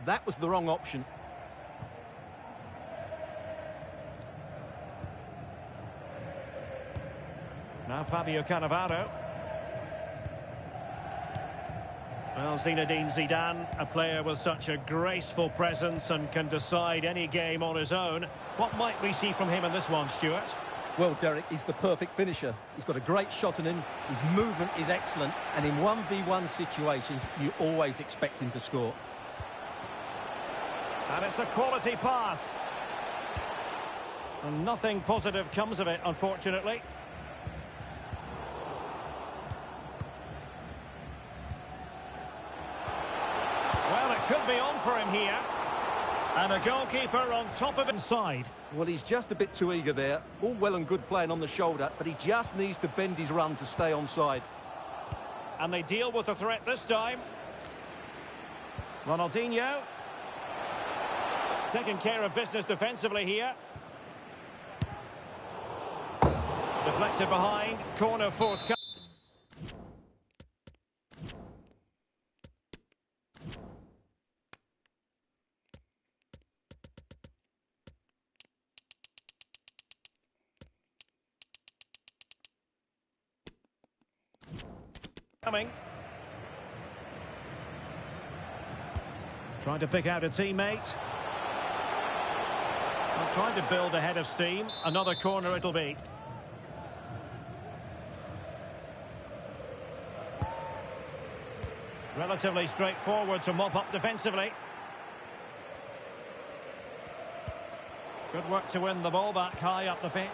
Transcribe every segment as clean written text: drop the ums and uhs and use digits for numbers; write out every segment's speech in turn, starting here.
That was the wrong option. Now Fabio Cannavaro. Well, Zinedine Zidane, a player with such a graceful presence and can decide any game on his own. What might we see from him in this one, Stuart? Well, Derek, he's the perfect finisher. He's got a great shot in him, his movement is excellent, and in 1v1 situations, you always expect him to score. And it's a quality pass. And nothing positive comes of it, unfortunately. Well, it could be on for him here. And a goalkeeper on top of inside. Well, he's just a bit too eager there. All well and good playing on the shoulder, but he just needs to bend his run to stay onside. And they deal with the threat this time. Ronaldinho. Taking care of business defensively here. Deflected behind. Corner forthcoming. Trying to pick out a teammate. Trying to build a head of steam. Another corner it'll be. Relatively straightforward to mop up defensively. Good work to win the ball back high up the pitch.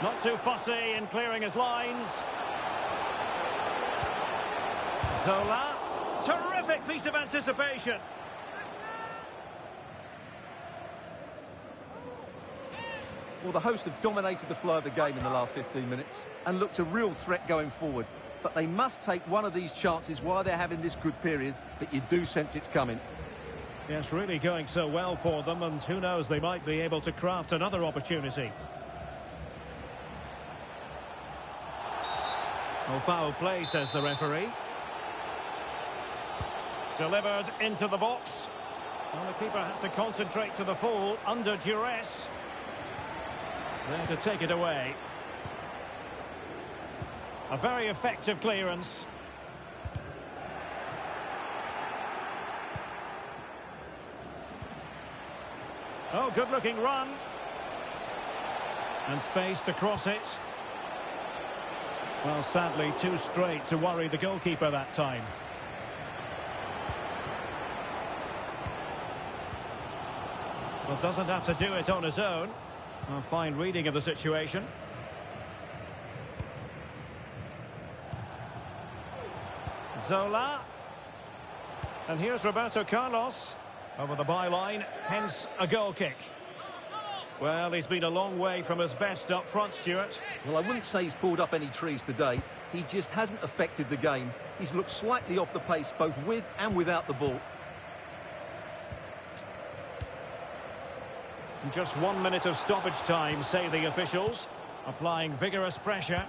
Not too fussy in clearing his lines. Zola. Terrific piece of anticipation. Well, the hosts have dominated the flow of the game in the last 15 minutes and looked a real threat going forward. But they must take one of these chances while they're having this good period that you do sense it's coming. Yes, really going so well for them, and who knows, they might be able to craft another opportunity. Oh, foul play, says the referee. Delivered into the box. Well, the keeper had to concentrate to the full under duress. There to take it away. A very effective clearance. Oh, good-looking run. And space to cross it. Well, sadly, too straight to worry the goalkeeper that time. Well, doesn't have to do it on his own. A fine reading of the situation. Zola. And here's Roberto Carlos. Over the byline, hence a goal kick. Well, he's been a long way from his best up front, Stuart. Well, I wouldn't say he's pulled up any trees today. He just hasn't affected the game. He's looked slightly off the pace, both with and without the ball. Just 1 minute of stoppage time, say the officials, applying vigorous pressure.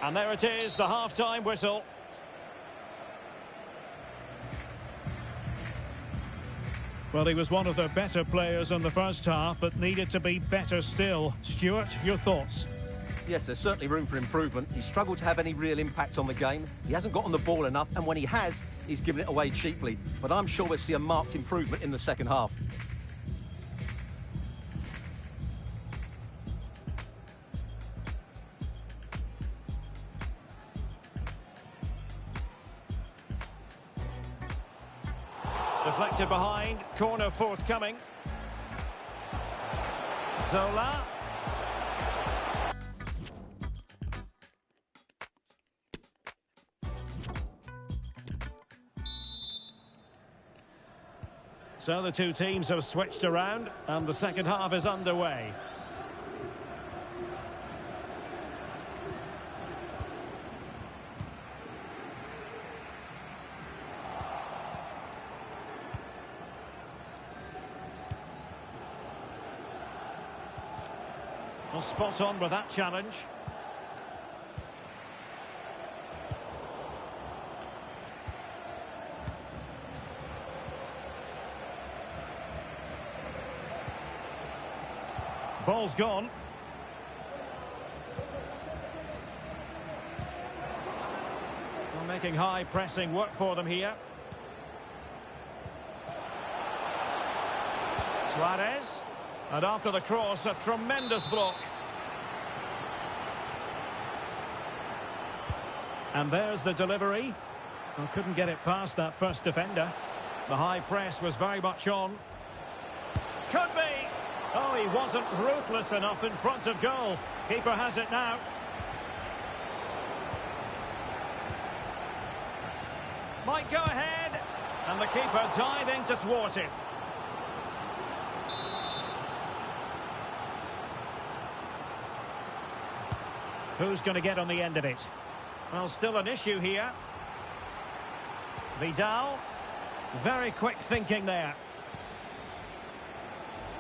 And there it is, the half-time whistle. Well, he was one of the better players in the first half, but needed to be better still. Stuart, your thoughts? Yes, there's certainly room for improvement. He's struggled to have any real impact on the game. He hasn't got on the ball enough, and when he has, he's given it away cheaply. But I'm sure we'll see a marked improvement in the second half. Deflected behind, corner forthcoming. Zola. So the two teams have switched around and the second half is underway. Well, spot on with that challenge. Ball's gone. Well, making high pressing work for them here. Suarez. And after the cross, a tremendous block. And there's the delivery. Well, couldn't get it past that first defender. The high press was very much on. Could be. Oh, he wasn't ruthless enough in front of goal. Keeper has it now. Might go ahead. And the keeper diving to thwart it. Who's going to get on the end of it? Well, still an issue here. Vidal. Very quick thinking there.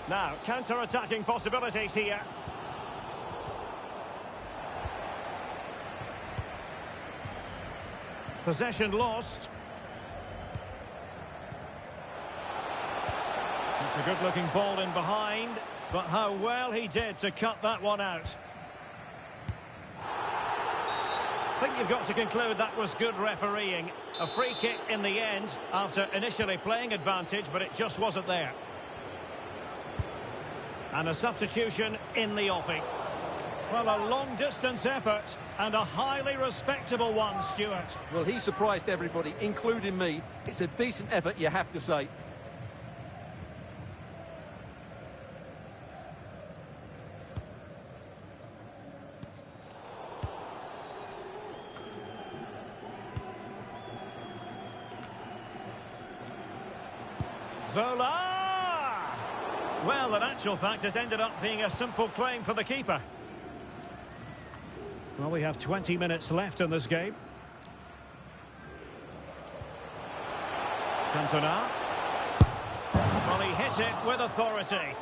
Now, counter-attacking possibilities here. Possession lost. It's a good-looking ball in behind, but how well he did to cut that one out. I think you've got to conclude that was good refereeing. A free kick in the end after initially playing advantage, but it just wasn't there. And a substitution in the offing. Well, a long-distance effort and a highly respectable one, Stuart. Well, he surprised everybody, including me. It's a decent effort, you have to say. Zola! Well, in actual fact, it ended up being a simple claim for the keeper. Well, we have 20 minutes left in this game. Cantona. Well, he hit it with authority.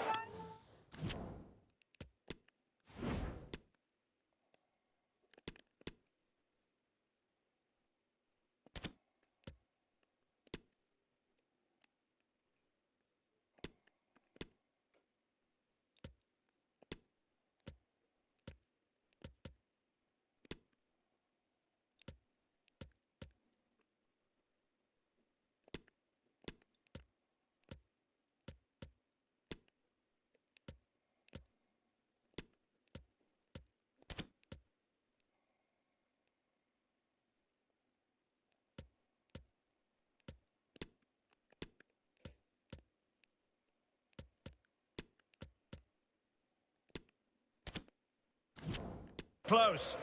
Close.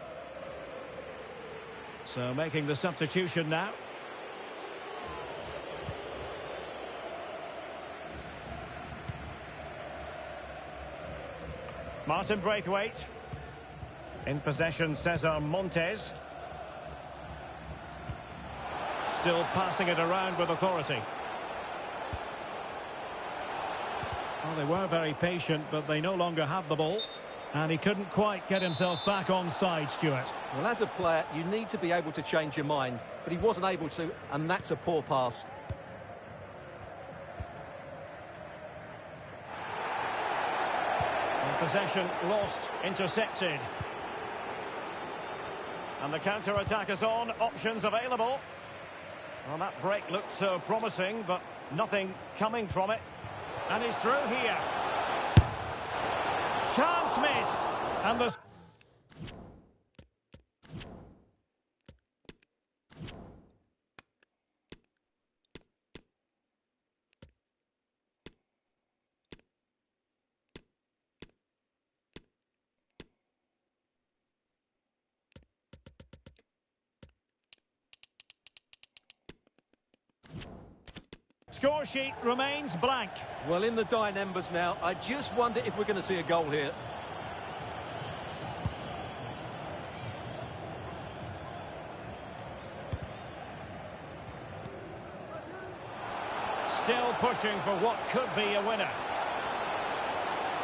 So making the substitution now. Martin Braithwaite. In possession, Cesar Montes. Still passing it around with authority. Well, they were very patient, but they no longer have the ball. And he couldn't quite get himself back on side, Stuart. Well, as a player, you need to be able to change your mind, but he wasn't able to, and that's a poor pass. And possession lost, intercepted. And the counter-attack is on, options available. Well, that break looked so promising, but nothing coming from it. And he's through here. Chance missed, and the score sheet remains blank. Well, in the dying embers now, I just wonder if we're going to see a goal here. Still pushing for what could be a winner.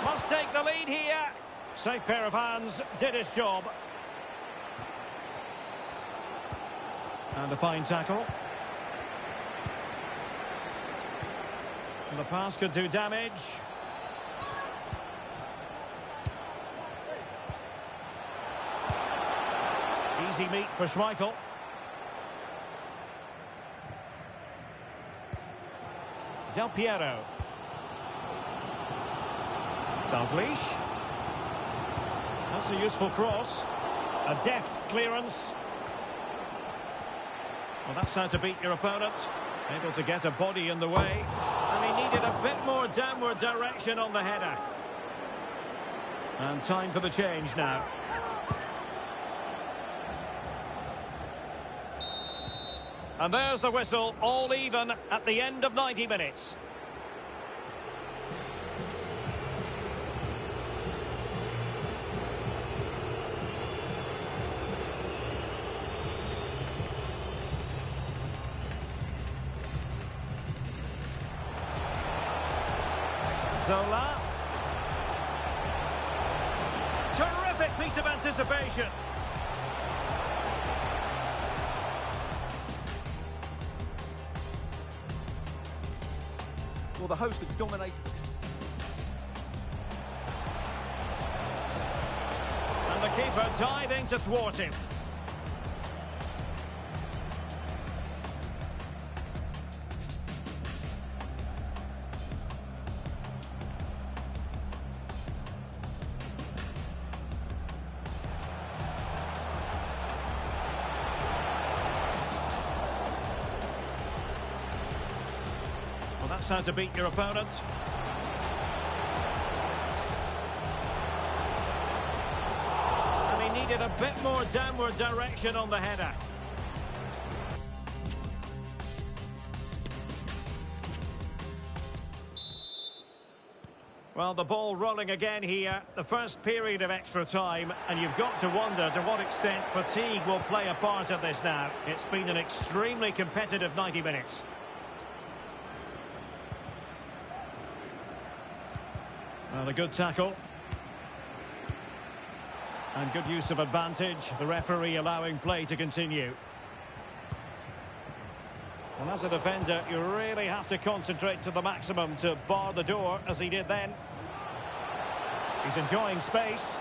Must take the lead here. Safe pair of hands, did his job. And a fine tackle. And the pass could do damage. Easy meat for Schmeichel. Del Piero. Dalglish. That's a useful cross. A deft clearance. Well, that's how to beat your opponent. Able to get a body in the way. And he needed a bit more downward direction on the header. And time for the change now. And there's the whistle, all even at the end of 90 minutes. Zola. Terrific piece of anticipation. Well, the host have dominated. And the keeper diving to thwart him. Well, that's how to beat your opponent. And he needed a bit more downward direction on the header. Well, the ball rolling again here. The first period of extra time, and you've got to wonder to what extent fatigue will play a part of this now. It's been an extremely competitive 90 minutes. Well, a good tackle. And good use of advantage. The referee allowing play to continue. And as a defender, you really have to concentrate to the maximum to bar the door, as he did then. He's enjoying space.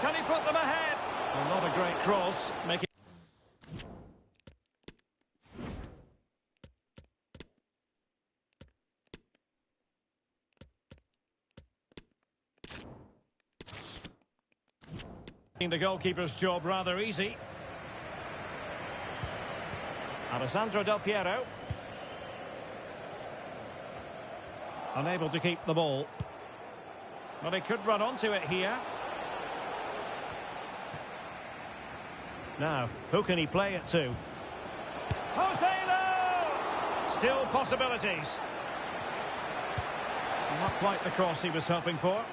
Can he put them ahead? Well, not a great cross. Making the goalkeeper's job rather easy. Alessandro Del Piero. Unable to keep the ball. But he could run onto it here. Now, who can he play it to? Joselu! Still possibilities. Not quite the cross he was hoping for.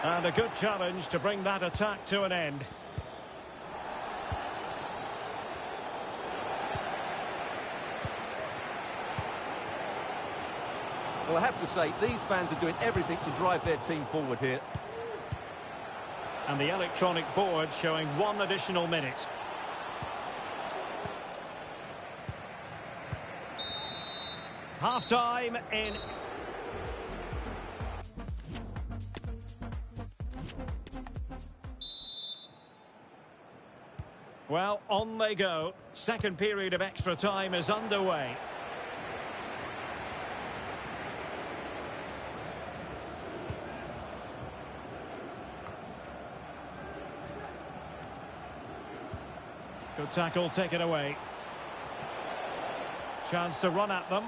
And a good challenge to bring that attack to an end. Well, I have to say, these fans are doing everything to drive their team forward here. And the electronic board showing 1 additional minute. Half-time in... Well, on they go. Second period of extra time is underway. Good tackle, taken away. Chance to run at them.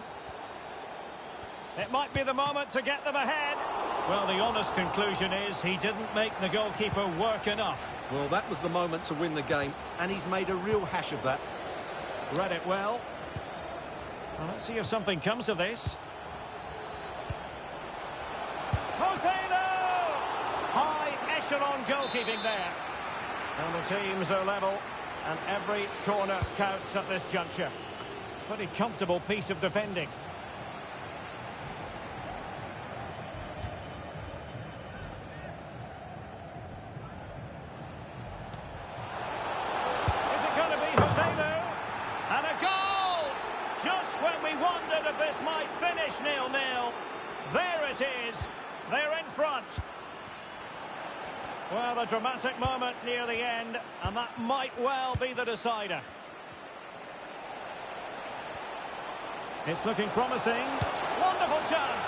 It might be the moment to get them ahead. Well, the honest conclusion is he didn't make the goalkeeper work enough. Well, that was the moment to win the game, and he's made a real hash of that. Read it well. Well, let's see if something comes of this. Joselu! High echelon goalkeeping there. And the teams are level, and every corner counts at this juncture. Pretty comfortable piece of defending. that this might finish 0-0. There it is. They're in front. Well, a dramatic moment near the end, and that might well be the decider. It's looking promising. Wonderful chance.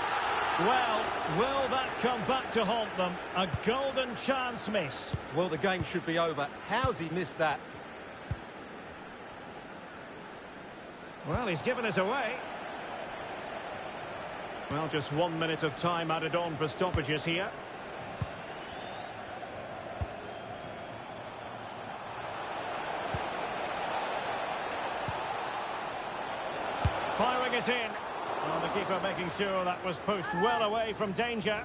Well, will that come back to haunt them? A golden chance missed. Well, the game should be over. How's he missed that? Well, he's given us away. Well, just 1 minute of time added on for stoppages here. Firing it in. Well, the keeper making sure that was pushed well away from danger.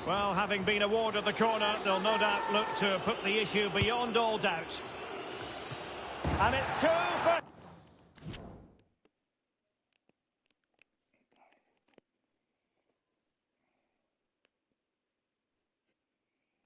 Well, having been awarded the corner, they'll no doubt look to put the issue beyond all doubt. And it's 2 for...